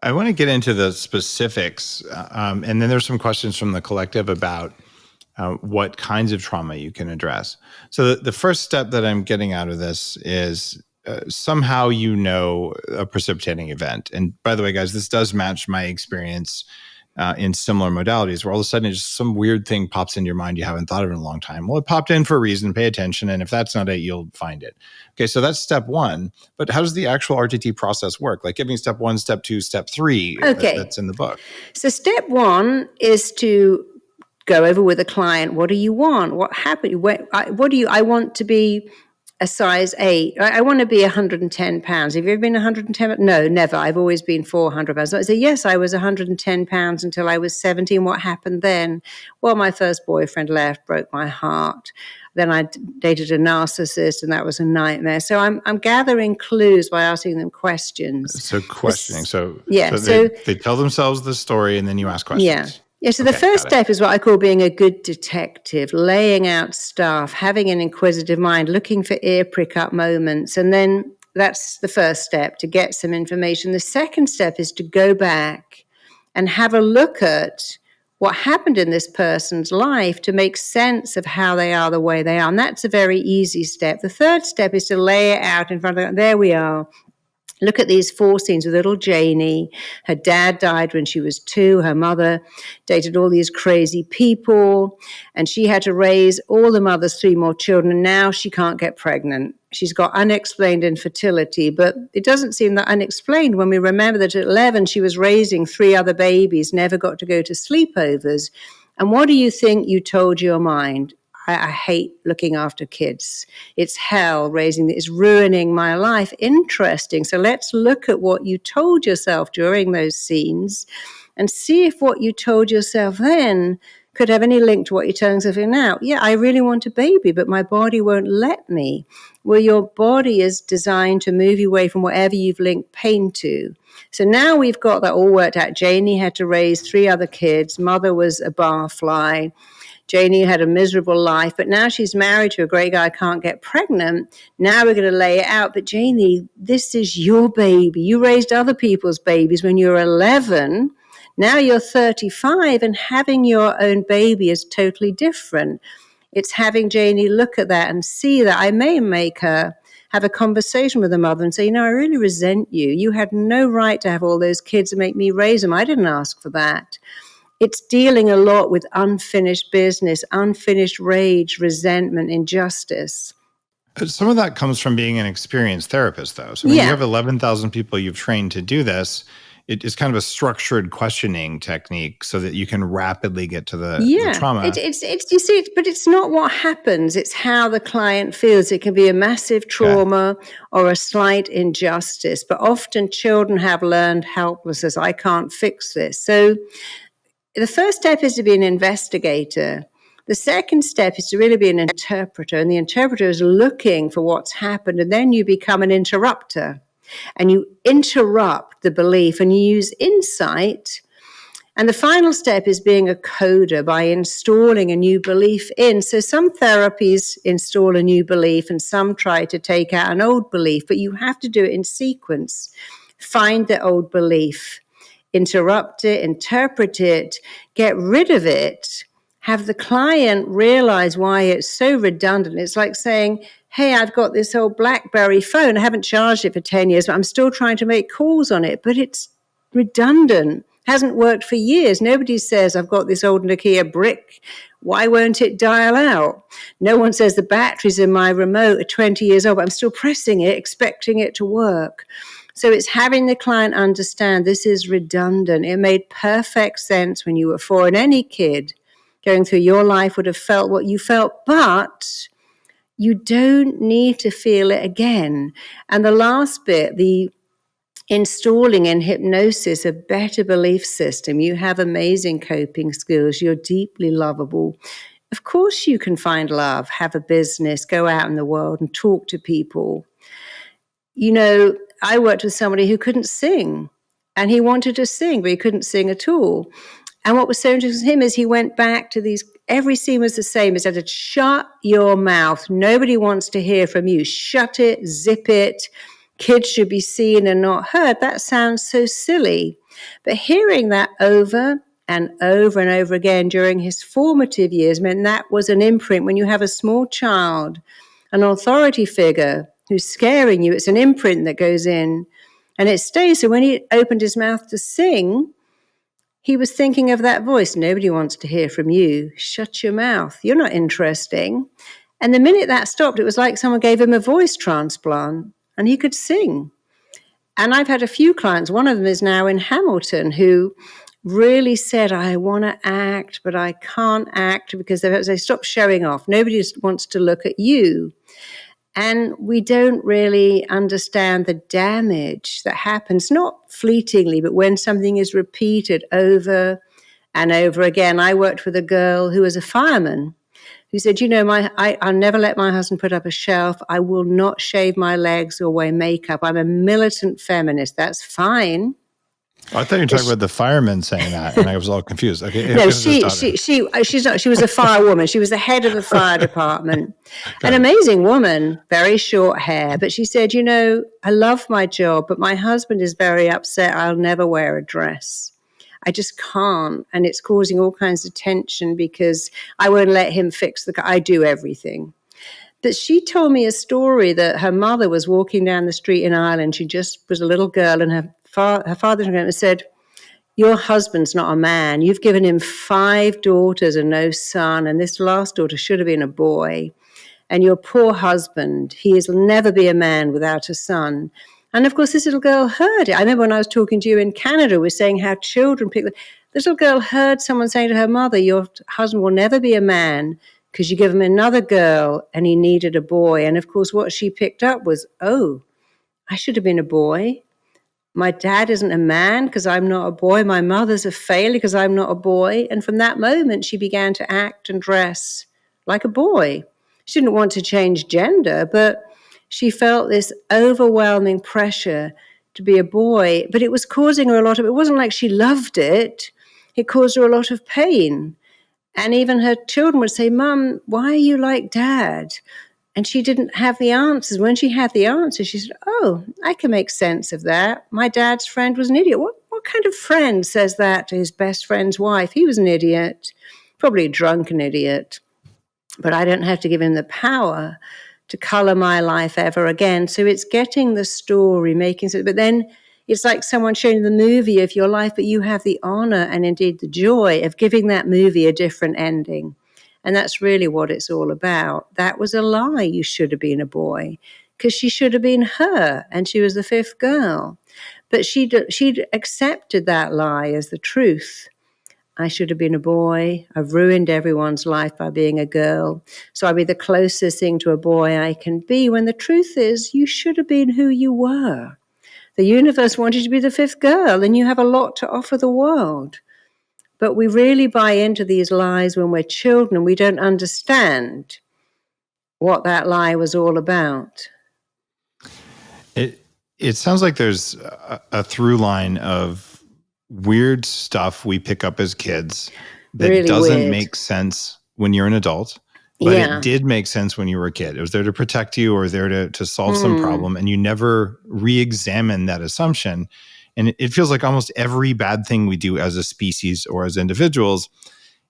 I want to get into the specifics. And then there's some questions from the collective about what kinds of trauma you can address. So the first step that I'm getting out of this is somehow a precipitating event. And by the way, guys, this does match my experience in similar modalities, where all of a sudden just some weird thing pops into your mind you haven't thought of in a long time. Well, it popped in for a reason. Pay attention. And if that's not it, you'll find it. Okay, so that's step one. But how does the actual RTT process work? Like, give me step one, step two, step three. Okay. That's in the book. So step one is to go over with a client. What do you want? What happened? I want to be a size 8. I want to be 110 pounds. Have you ever been 110? No, never. I've always been 400 pounds. So I say, yes, I was 110 pounds until I was 17. What happened then? Well, my first boyfriend left, broke my heart. Then I dated a narcissist, and that was a nightmare. So I'm gathering clues by asking them questions. So questioning. So they tell themselves the story, and then you ask questions. Yeah, so the first step is what I call being a good detective, laying out stuff, having an inquisitive mind, looking for ear prick up moments. And then that's the first step, to get some information. The second step is to go back and have a look at what happened in this person's life to make sense of how they are the way they are. And that's a very easy step. The third step is to lay it out in front of them. There we are. Look at these 4 scenes with little Janie. Her dad died when she was 2. Her mother dated all these crazy people, and she had to raise all the mother's 3 more children, and now she can't get pregnant. She's got unexplained infertility, but it doesn't seem that unexplained when we remember that at 11 she was raising 3 other babies, never got to go to sleepovers. And what do you think you told your mind? I hate looking after kids. It's hell raising, it's ruining my life. Interesting. So let's look at what you told yourself during those scenes and see if what you told yourself then could have any link to what you're telling yourself now. Yeah, I really want a baby, but my body won't let me. Well, your body is designed to move you away from whatever you've linked pain to. So now we've got that all worked out. Janie had to raise 3 other kids. Mother was a barfly. Janie had a miserable life, but now she's married to a great guy, can't get pregnant. Now we're going to lay it out. But Janie, this is your baby. You raised other people's babies when you were 11. Now you're 35, and having your own baby is totally different. It's having Janie look at that and see that. I may make her have a conversation with the mother and say, I really resent you. You had no right to have all those kids and make me raise them. I didn't ask for that. It's dealing a lot with unfinished business, unfinished rage, resentment, injustice. Some of that comes from being an experienced therapist, though. So when you have 11,000 people you've trained to do this, it is kind of a structured questioning technique so that you can rapidly get to the trauma. It's you see, but it's not what happens. It's how the client feels. It can be a massive trauma or a slight injustice, but often children have learned helplessness. I can't fix this. So the first step is to be an investigator. The second step is to really be an interpreter, and the interpreter is looking for what's happened, and then you become an interrupter, and you interrupt the belief, and you use insight. And the final step is being a coder by installing a new belief in. So some therapies install a new belief, and some try to take out an old belief, but you have to do it in sequence. Find the old belief, interrupt it, interpret it, get rid of it, have the client realize why it's so redundant. It's like saying, hey, I've got this old BlackBerry phone. I haven't charged it for 10 years, but I'm still trying to make calls on it. But it's redundant. Hasn't worked for years. Nobody says, I've got this old Nokia brick. Why won't it dial out? No one says the batteries in my remote are 20 years old, but I'm still pressing it, expecting it to work. So it's having the client understand this is redundant. It made perfect sense when you were 4, and any kid going through your life would have felt what you felt, but you don't need to feel it again. And the last bit, the installing in hypnosis a better belief system. You have amazing coping skills. You're deeply lovable. Of course you can find love, have a business, go out in the world and talk to people. I worked with somebody who couldn't sing, and he wanted to sing, but he couldn't sing at all. And what was so interesting to him is he went back to these, every scene was the same. He said, shut your mouth. Nobody wants to hear from you. Shut it, zip it. Kids should be seen and not heard. That sounds so silly. But hearing that over and over and over again during his formative years meant that was an imprint. When you have a small child, an authority figure who's scaring you, it's an imprint that goes in and it stays. So when he opened his mouth to sing, he was thinking of that voice. Nobody wants to hear from you. Shut your mouth. You're not interesting. And the minute that stopped, it was like someone gave him a voice transplant and he could sing. And I've had a few clients. One of them is now in Hamilton who really said, I want to act, but I can't act because they stop showing off. Nobody wants to look at you. And we don't really understand the damage that happens, not fleetingly, but when something is repeated over and over again. I worked with a girl who was a fireman who said, I'll never let my husband put up a shelf. I will not shave my legs or wear makeup. I'm a militant feminist. That's fine. Oh, I thought you were talking about the fireman saying that, and I was all confused. Okay, no, she's not. She was a firewoman. She was the head of the fire department. An amazing woman, very short hair. But she said, I love my job, but my husband is very upset. I'll never wear a dress. I just can't. And it's causing all kinds of tension because I won't let him fix the car. I do everything. But she told me a story that her mother was walking down the street in Ireland. She just was a little girl, and her father said, your husband's not a man. You've given him 5 daughters and no son, and this last daughter should have been a boy. And your poor husband, he will never be a man without a son. And of course, this little girl heard it. I remember when I was talking to you in Canada, we were saying how children pick. This little girl heard someone saying to her mother, your husband will never be a man because you give him another girl and he needed a boy. And of course, what she picked up was, oh, I should have been a boy. My dad isn't a man because I'm not a boy. My mother's a failure because I'm not a boy. And from that moment, she began to act and dress like a boy. She didn't want to change gender, but she felt this overwhelming pressure to be a boy. But it was causing her it wasn't like she loved it. It caused her a lot of pain. And even her children would say, Mum, why are you like Dad? And she didn't have the answers. When she had the answers, she said, oh, I can make sense of that. My dad's friend was an idiot. What kind of friend says that to his best friend's wife? He was an idiot, probably a drunken idiot. but I don't have to give him the power to color my life ever again. So it's getting the story, making sense. But then it's like someone showing the movie of your life, but you have the honor and indeed the joy of giving that movie a different ending. And that's really what it's all about. That was a lie. You should have been a boy, because she should have been her, and she was the fifth girl. But she'd accepted that lie as the truth. I should have been a boy. I've ruined everyone's life by being a girl. So I'll be the closest thing to a boy I can be, when the truth is you should have been who you were. The universe wanted you to be the fifth girl, and you have a lot to offer the world. But we really buy into these lies when we're children, and we don't understand what that lie was all about. It sounds like there's a through line of weird stuff we pick up as kids that Really doesn't weird. make sense when you're an adult, but it did make sense when you were a kid. It was there to protect you or there to solve some problem, and you never re-examine that assumption. And it feels like almost every bad thing we do as a species or as individuals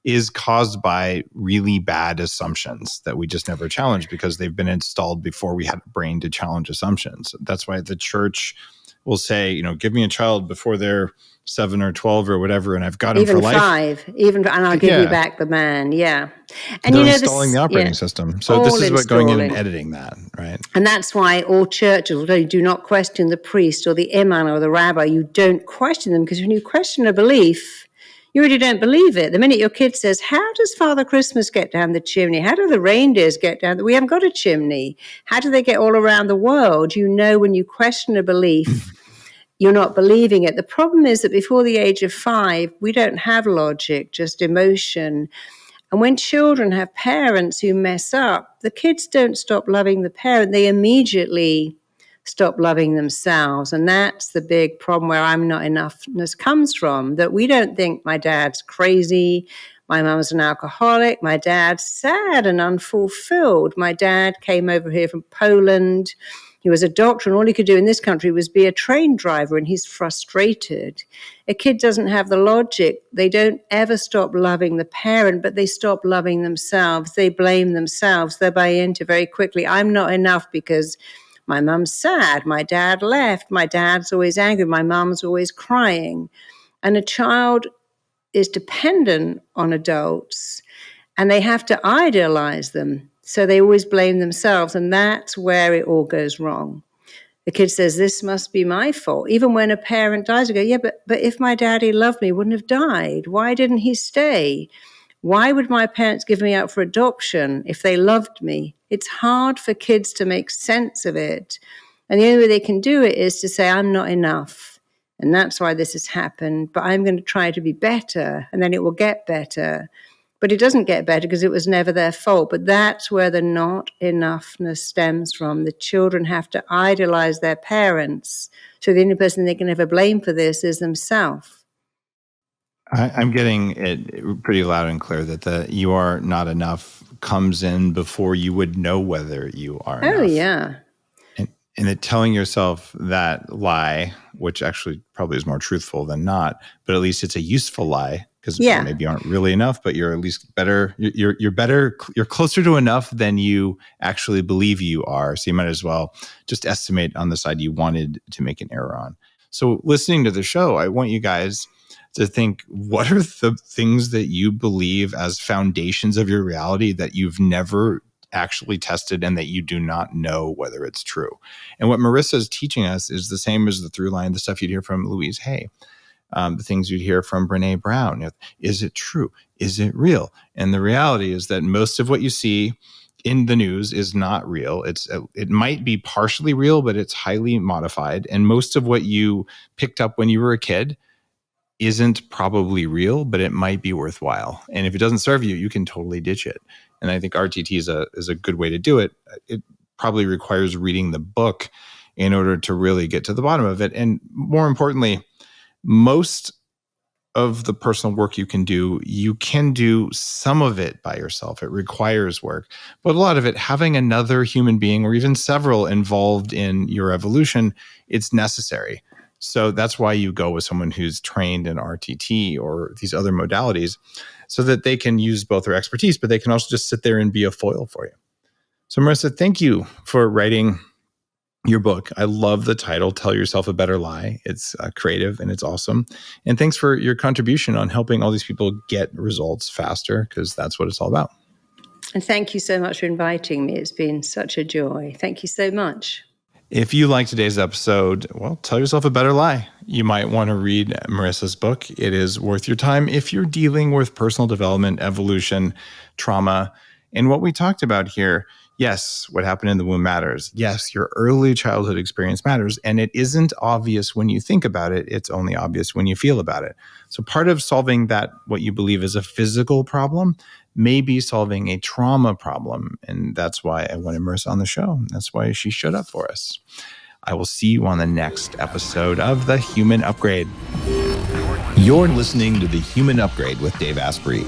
is caused by really bad assumptions that we just never challenge because they've been installed before we had a brain to challenge assumptions. That's why the church will say, give me a child before they're 7 or 12 or whatever, and I've got him for life. Even 5, and I'll give you back the man. Yeah. And they're installing the operating system. So this is what going in and editing that, right? And that's why all churches, although you do not question the priest or the imam or the rabbi, you don't question them, because when you question a belief, you really don't believe it. The minute your kid says, how does Father Christmas get down the chimney? How do the reindeers get down? We haven't got a chimney. How do they get all around the world? You know, when you question a belief, you're not believing it. The problem is that before the age of 5, we don't have logic, just emotion. And when children have parents who mess up, the kids don't stop loving the parent. They immediately stop loving themselves. And that's the big problem where I'm not enoughness comes from, that we don't think my dad's crazy, my mum's an alcoholic, my dad's sad and unfulfilled. My dad came over here from Poland. He was a doctor, and all he could do in this country was be a train driver, and he's frustrated. A kid doesn't have the logic. They don't ever stop loving the parent, but they stop loving themselves. They blame themselves. They buy into very quickly, I'm not enough because my mum's sad, my dad left, my dad's always angry, my mum's always crying. And a child is dependent on adults, and they have to idealize them. So they always blame themselves, and that's where it all goes wrong. The kid says, this must be my fault. Even when a parent dies, I go, yeah, but if my daddy loved me, he wouldn't have died. Why didn't he stay? Why would my parents give me out for adoption if they loved me? It's hard for kids to make sense of it. And the only way they can do it is to say, I'm not enough. And that's why this has happened. But I'm going to try to be better, and then it will get better. But it doesn't get better because it was never their fault. But that's where the not enoughness stems from. The children have to idolize their parents. So the only person they can ever blame for this is themselves. I'm getting it pretty loud and clear that the you are not enough comes in before you would know whether you are enough. Oh, yeah. And that telling yourself that lie, which actually probably is more truthful than not, but at least it's a useful lie, because maybe you aren't really enough, but you're at least better. You're better. You're closer to enough than you actually believe you are. So you might as well just estimate on the side you wanted to make an error on. So listening to the show, I want you guys to think, what are the things that you believe as foundations of your reality that you've never actually tested and that you do not know whether it's true? And what Marisa is teaching us is the same as the through line, the stuff you'd hear from Louise Hay, the things you'd hear from Brene Brown. Is it true? Is it real? And the reality is that most of what you see in the news is not real. It might be partially real, but it's highly modified. And most of what you picked up when you were a kid isn't probably real, but it might be worthwhile. And if it doesn't serve you, you can totally ditch it. And I think RTT is a good way to do it. It probably requires reading the book in order to really get to the bottom of it. And more importantly, most of the personal work you can do some of it by yourself. It requires work. But a lot of it, having another human being or even several involved in your evolution, it's necessary. So that's why you go with someone who's trained in RTT or these other modalities. so that they can use both their expertise, but they can also just sit there and be a foil for you. So Marisa, thank you for writing your book. I love the title, Tell Yourself a Better Lie. It's creative and it's awesome. And thanks for your contribution on helping all these people get results faster, because that's what it's all about. And thank you so much for inviting me. It's been such a joy. Thank you so much. If you like today's episode, well, tell yourself a better lie. You might want to read Marisa's book. It is worth your time if you're dealing with personal development, evolution, trauma, and what we talked about here. Yes, what happened in the womb matters. Yes, your early childhood experience matters. And it isn't obvious when you think about it. It's only obvious when you feel about it. So part of solving that, what you believe is a physical problem, may be solving a trauma problem. And that's why I wanted Marisa on the show. That's why she showed up for us. I will see you on the next episode of The Human Upgrade. You're listening to The Human Upgrade with Dave Asprey.